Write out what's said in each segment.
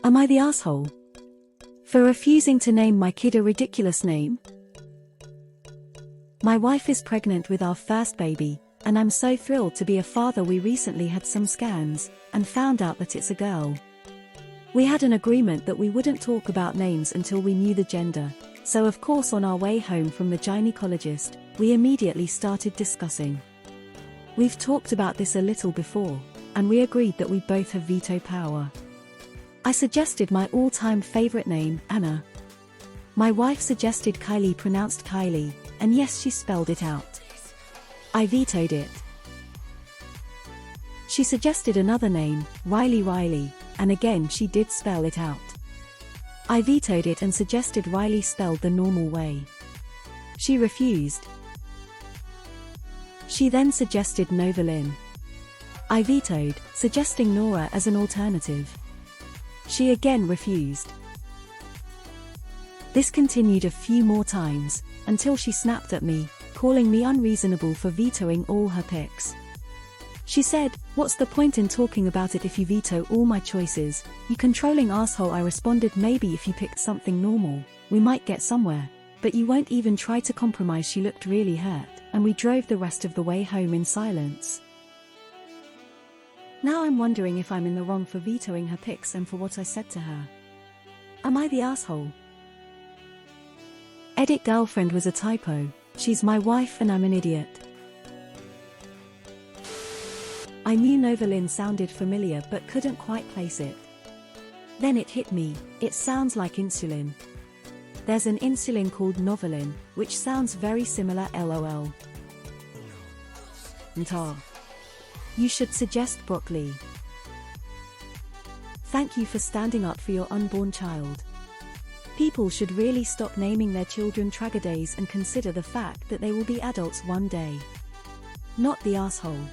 Am I the asshole for refusing to name my kid a ridiculous name? My wife is pregnant with our first baby, and I'm so thrilled to be a father. We recently had some scans, and found out that it's a girl. We had an agreement that we wouldn't talk about names until we knew the gender, so of course on our way home from the gynecologist, we immediately started discussing. We've talked about this a little before, and we agreed that we both have veto power. I suggested my all-time favorite name, Anna. My wife suggested Kylie, pronounced Kylie, and yes, she spelled it out. I vetoed it. She suggested another name, Riley, and again she did spell it out. I vetoed it and suggested Riley spelled the normal way. She refused. She then suggested Novalyn. I vetoed, suggesting Nora as an alternative. She again refused. This continued a few more times, until she snapped at me, calling me unreasonable for vetoing all her picks. She said, "What's the point in talking about it if you veto all my choices, you controlling asshole?" I responded, "Maybe if you picked something normal, we might get somewhere, but you won't even try to compromise." She looked really hurt, and we drove the rest of the way home in silence. Now I'm wondering if I'm in the wrong for vetoing her picks and for what I said to her. Am I the asshole? Edit girlfriend was a typo. She's my wife and I'm an idiot. I knew Novalyn sounded familiar but couldn't quite place it. Then it hit me, it sounds like insulin. There's an insulin called Novalyn, which sounds very similar, lol. Ntar. You should suggest broccoli. Thank you for standing up for your unborn child. People should really stop naming their children tragedies and consider the fact that they will be adults one day. Not the asshole.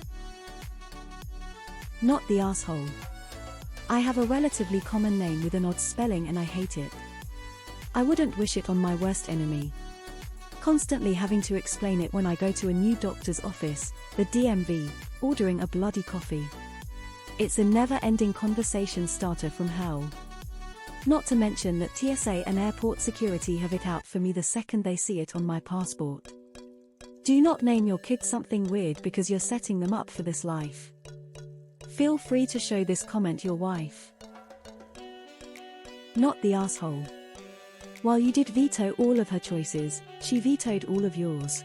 Not the asshole. I have a relatively common name with an odd spelling and I hate it. I wouldn't wish it on my worst enemy. Constantly having to explain it when I go to a new doctor's office, the DMV, ordering a bloody coffee. It's a never-ending conversation starter from hell. Not to mention that TSA and airport security have it out for me the second they see it on my passport. Do not name your kid something weird because you're setting them up for this life. Feel free to show this comment your wife. Not the asshole. While you did veto all of her choices, she vetoed all of yours.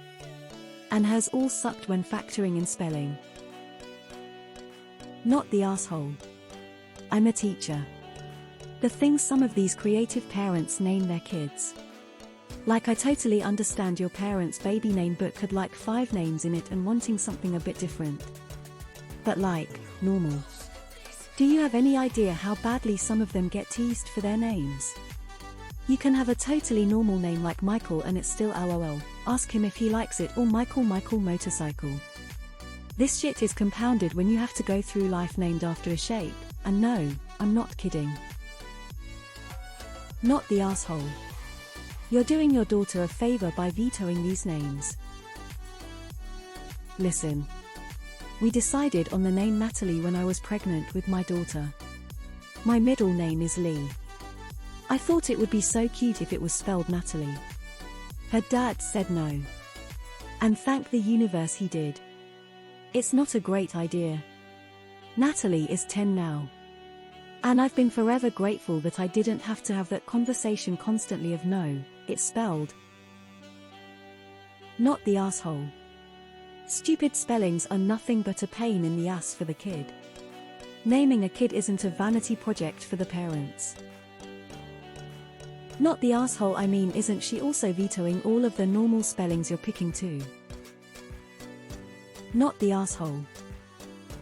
And hers all sucked when factoring in spelling. Not the asshole. I'm a teacher. The things some of these creative parents name their kids. Like, I totally understand your parents' baby name book had like 5 names in it and wanting something a bit different. But like, normal. Do you have any idea how badly some of them get teased for their names? You can have a totally normal name like Michael and it's still lol, ask him if he likes it, or Michael motorcycle. This shit is compounded when you have to go through life named after a shape, and no, I'm not kidding. Not the asshole. You're doing your daughter a favor by vetoing these names. Listen. We decided on the name Natalie when I was pregnant with my daughter. My middle name is Lee. I thought it would be so cute if it was spelled Natalie. Her dad said no. And thank the universe he did. It's not a great idea. Natalie is 10 now. And I've been forever grateful that I didn't have to have that conversation constantly of no, it's spelled. Not the asshole. Stupid spellings are nothing but a pain in the ass for the kid. Naming a kid isn't a vanity project for the parents. Not the asshole. I mean, isn't she also vetoing all of the normal spellings you're picking too? Not the asshole.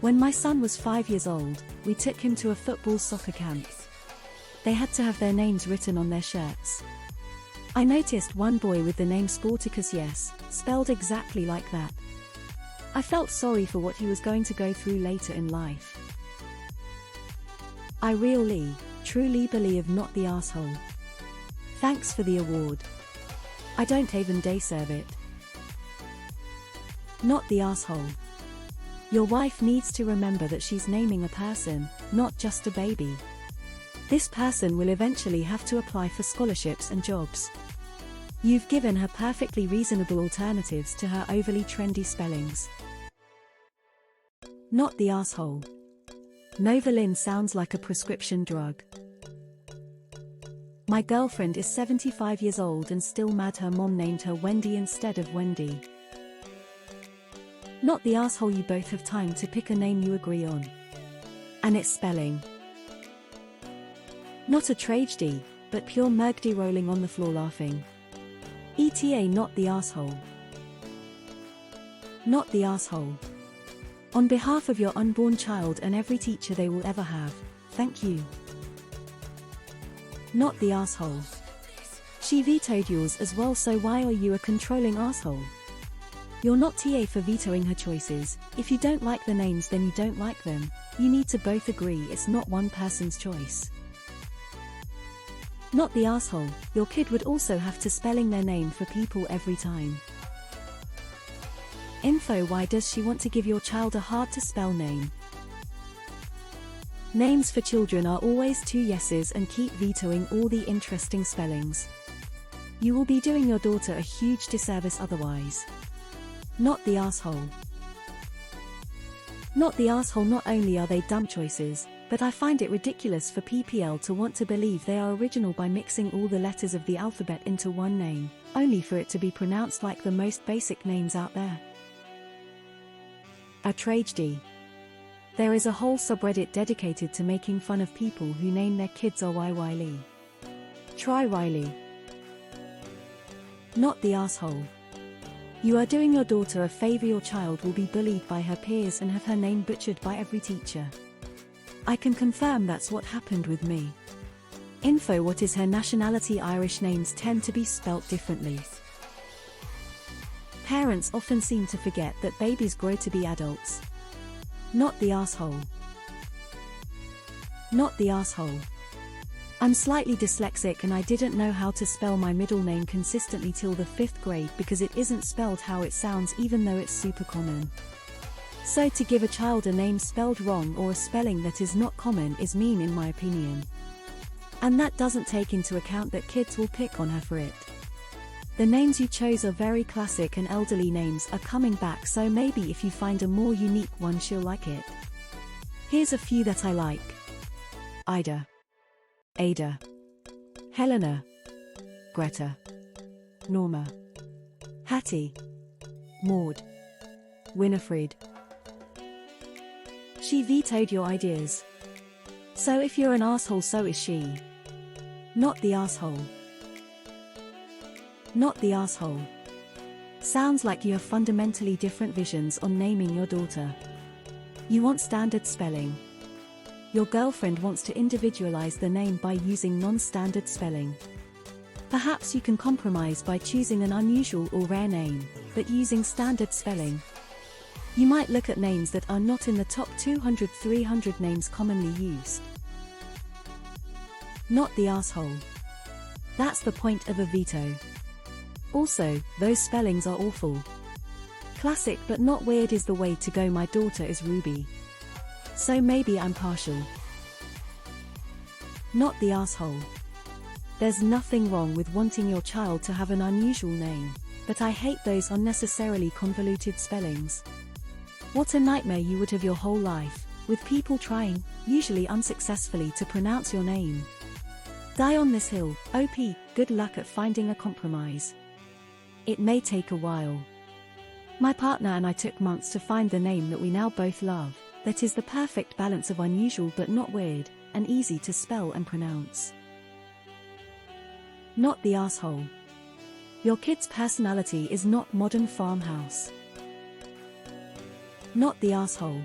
When my son was 5 years old, we took him to a football soccer camp. They had to have their names written on their shirts. I noticed one boy with the name Sporticus, yes, spelled exactly like that. I felt sorry for what he was going to go through later in life. I really, truly believe not the asshole. Thanks for the award. I don't even deserve it. Not the asshole. Your wife needs to remember that she's naming a person, not just a baby. This person will eventually have to apply for scholarships and jobs. You've given her perfectly reasonable alternatives to her overly trendy spellings. Not the asshole. Novolin sounds like a prescription drug. My girlfriend is 75 years old and still mad her mom named her Wendy instead of Wendy. Not the asshole. You both have time to pick a name you agree on. And its spelling. Not a tragedy, but pure murgdy rolling on the floor laughing. ETA. Not the asshole. Not the asshole. On behalf of your unborn child and every teacher they will ever have, thank you. Not the asshole. She vetoed yours as well, so why are you a controlling asshole? You're not TA for vetoing her choices. If you don't like the names, then you don't like them. You need to both agree it's not one person's choice. Not the asshole. Your kid would also have to spelling their name for people every time. Info. Why does she want to give your child a hard to spell name? Names for children are always two yeses and keep vetoing all the interesting spellings. You will be doing your daughter a huge disservice otherwise. Not the asshole. Not the asshole. Not only are they dumb choices, but I find it ridiculous for PPL to want to believe they are original by mixing all the letters of the alphabet into one name, only for it to be pronounced like the most basic names out there. A tragedy. There is a whole subreddit dedicated to making fun of people who name their kids RYY Lee. Try Riley. Not the asshole. You are doing your daughter a favor. Your child will be bullied by her peers and have her name butchered by every teacher. I can confirm that's what happened with me. Info. What is her nationality? Irish names tend to be spelt differently. Parents often seem to forget that babies grow to be adults. Not the asshole. Not the asshole. I'm slightly dyslexic and I didn't know how to spell my middle name consistently till the 5th grade because it isn't spelled how it sounds, even though it's super common. So to give a child a name spelled wrong or a spelling that is not common is mean in my opinion. And that doesn't take into account that kids will pick on her for it. The names you chose are very classic and elderly names are coming back, so maybe if you find a more unique one she'll like it. Here's a few that I like. Ida. Ada. Helena. Greta. Norma. Hattie. Maud. Winifred. She vetoed your ideas. So if you're an asshole, so is she. Not the asshole. Not the asshole. Sounds like you have fundamentally different visions on naming your daughter. You want standard spelling. Your girlfriend wants to individualize the name by using non-standard spelling. Perhaps you can compromise by choosing an unusual or rare name, but using standard spelling. You might look at names that are not in the top 200-300 names commonly used. Not the asshole. That's the point of a veto. Also, those spellings are awful. Classic but not weird is the way to go. My daughter is Ruby. So maybe I'm partial. Not the asshole. There's nothing wrong with wanting your child to have an unusual name, but I hate those unnecessarily convoluted spellings. What a nightmare you would have your whole life, with people trying, usually unsuccessfully, to pronounce your name. Die on this hill. OP, good luck at finding a compromise. It may take a while. My partner and I took months to find the name that we now both love, that is the perfect balance of unusual but not weird, and easy to spell and pronounce. Not the asshole. Your kid's personality is not modern farmhouse. Not the asshole.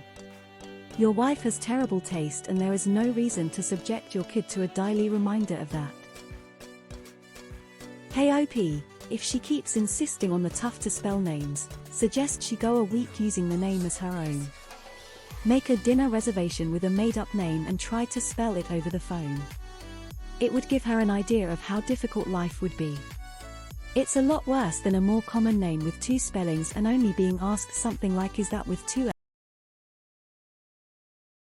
Your wife has terrible taste and there is no reason to subject your kid to a daily reminder of that. Hey OP, if she keeps insisting on the tough to spell names, suggest she go a week using the name as her own. Make a dinner reservation with a made-up name and try to spell it over the phone. It would give her an idea of how difficult life would be. It's a lot worse than a more common name with two spellings and only being asked something like, is that with two